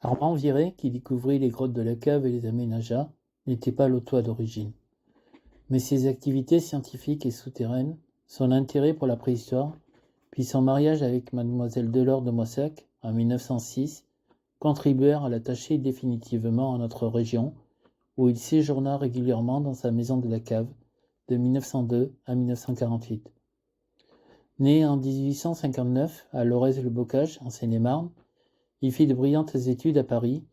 Armand Viré, qui découvrit les grottes de la cave et les aménagea, n'était pas l'auteur d'origine. Mais ses activités scientifiques et souterraines, son intérêt pour la préhistoire, puis son mariage avec mademoiselle Delors de Moissac en 1906, contribuèrent à l'attacher définitivement à notre région, où il séjourna régulièrement dans sa maison de la cave, de 1902 à 1948. Né en 1859 à Lorez-le-Bocage, en Seine-et-Marne, il fit de brillantes études à Paris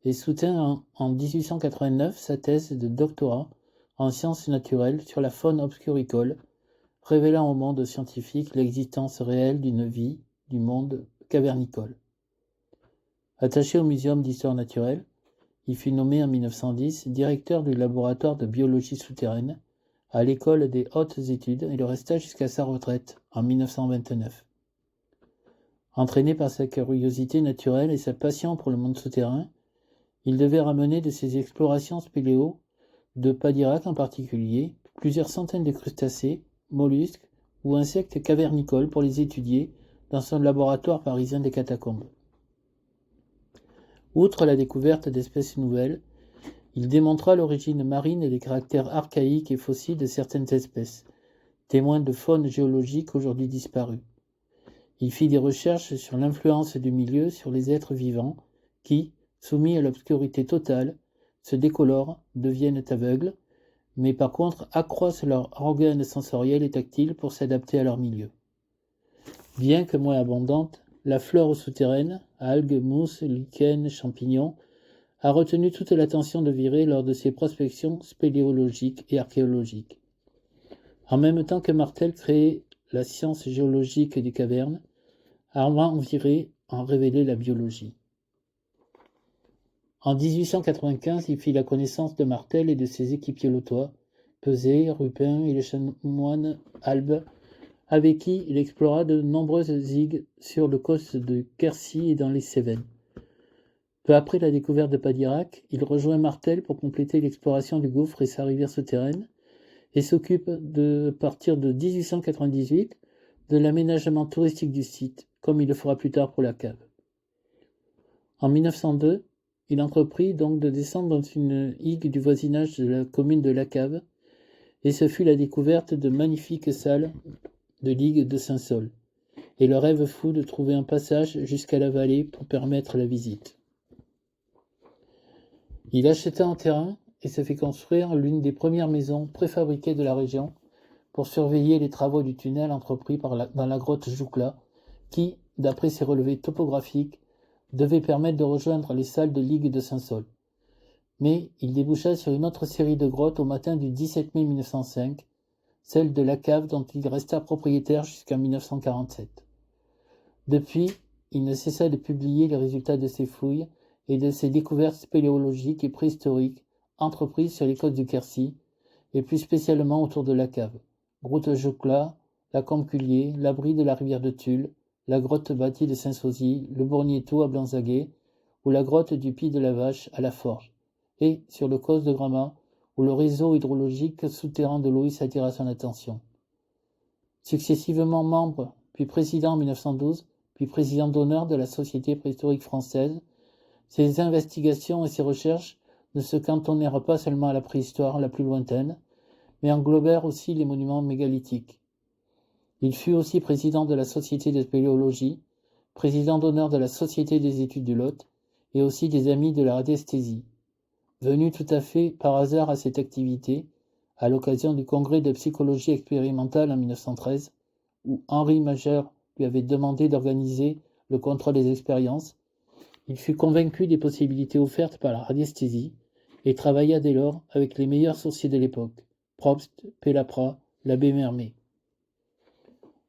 et soutint en 1889 sa thèse de doctorat en sciences naturelles sur la faune obscuricole, révélant au monde scientifique l'existence réelle d'une vie du monde cavernicole. Attaché au Muséum d'histoire naturelle, il fut nommé en 1910 directeur du laboratoire de biologie souterraine à l'École des hautes études et le resta jusqu'à sa retraite en 1929. Entraîné par sa curiosité naturelle et sa passion pour le monde souterrain, il devait ramener de ses explorations spéléo, de Padirac en particulier, plusieurs centaines de crustacés, mollusques ou insectes cavernicoles pour les étudier dans son laboratoire parisien des Catacombes. Outre la découverte d'espèces nouvelles, il démontra l'origine marine et les caractères archaïques et fossiles de certaines espèces, témoins de faune géologique aujourd'hui disparue. Il fit des recherches sur l'influence du milieu sur les êtres vivants qui, soumis à l'obscurité totale, se décolorent, deviennent aveugles, mais par contre accroissent leurs organes sensoriels et tactiles pour s'adapter à leur milieu. Bien que moins abondante, la flore souterraine, algues, mousses, lichens, champignons, a retenu toute l'attention de Viré lors de ses prospections spéléologiques et archéologiques. En même temps que Martel créait la science géologique des cavernes, Armand Viré en révélait la biologie. En 1895, il fit la connaissance de Martel et de ses équipiers lautois, Peset, Rupin et le chanoine Albe, avec qui il explora de nombreuses zigues sur le causse de Quercy et dans les Cévennes. Peu après la découverte de Padirac, il rejoint Martel pour compléter l'exploration du gouffre et sa rivière souterraine et s'occupe de partir de 1898 de l'aménagement touristique du site, comme il le fera plus tard pour la cave. En 1902, il entreprit donc de descendre dans une higue du voisinage de la commune de La Cave, et ce fut la découverte de magnifiques salles de ligue de Saint-Saul, et le rêve fou de trouver un passage jusqu'à la vallée pour permettre la visite. Il acheta un terrain et se fait construire l'une des premières maisons préfabriquées de la région pour surveiller les travaux du tunnel entrepris dans la grotte Joucla, qui, d'après ses relevés topographiques, devait permettre de rejoindre les salles de ligue de Saint-Saul. Mais il déboucha sur une autre série de grottes au matin du 17 mai 1905, celle de la cave dont il resta propriétaire jusqu'en 1947. Depuis, il ne cessa de publier les résultats de ses fouilles et de ses découvertes spéléologiques et préhistoriques entreprises sur les côtes du Quercy, et plus spécialement autour de la cave, grotte Joucla, la Combe-Culier, l'abri de la rivière de Tulle, la grotte bâtie de Saint-Sauzy, le Bourgnetou à Blanzaguet, ou la grotte du Pied de la Vache à La Forge, et sur le causse de Gramat, où le réseau hydrologique souterrain de Loïs attira son attention. Successivement membre, puis président en 1912, puis président d'honneur de la Société préhistorique française, ses investigations et ses recherches ne se cantonnèrent pas seulement à la préhistoire la plus lointaine, mais englobèrent aussi les monuments mégalithiques. Il fut aussi président de la Société de spéléologie, président d'honneur de la Société des études du Lot, et aussi des Amis de la radiesthésie. Venu tout à fait par hasard à cette activité, à l'occasion du congrès de psychologie expérimentale en 1913, où Henri Majeur lui avait demandé d'organiser le contrôle des expériences, il fut convaincu des possibilités offertes par la radiesthésie et travailla dès lors avec les meilleurs sorciers de l'époque, Probst, Pellaprat, l'abbé Mermet.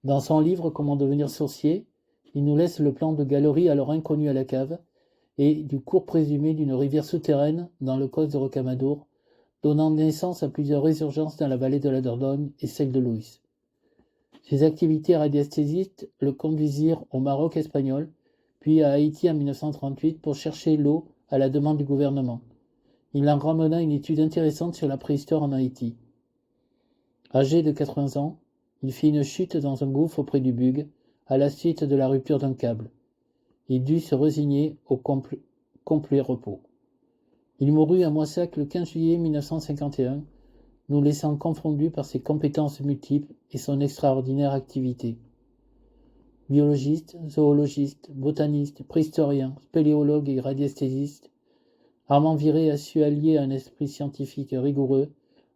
Dans son livre Comment devenir sorcier, il nous laisse le plan de galeries alors inconnu à la cave et du cours présumé d'une rivière souterraine dans le causse de Rocamadour, donnant naissance à plusieurs résurgences dans la vallée de la Dordogne et celle de Loïs. Ses activités radiesthésistes le conduisirent au Maroc espagnol, puis à Haïti en 1938 pour chercher l'eau à la demande du gouvernement. Il en ramena une étude intéressante sur la préhistoire en Haïti. Âgé de 80 ans, il fit une chute dans un gouffre auprès du Bug, à la suite de la rupture d'un câble. Il dut se résigner au complet repos. Il mourut à Moissac le 15 juillet 1951, nous laissant confondus par ses compétences multiples et son extraordinaire activité. Biologiste, zoologiste, botaniste, préhistorien, spéléologue et radiesthésiste, Armand Viré a su allier un esprit scientifique rigoureux,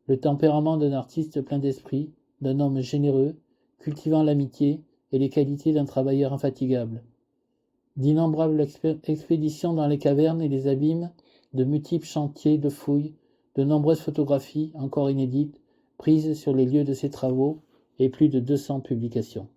le tempérament d'un artiste plein d'esprit, d'un homme généreux, cultivant l'amitié et les qualités d'un travailleur infatigable. D'innombrables expéditions dans les cavernes et les abîmes, de multiples chantiers de fouilles, de nombreuses photographies, encore inédites, prises sur les lieux de ses travaux, et plus de 200 publications.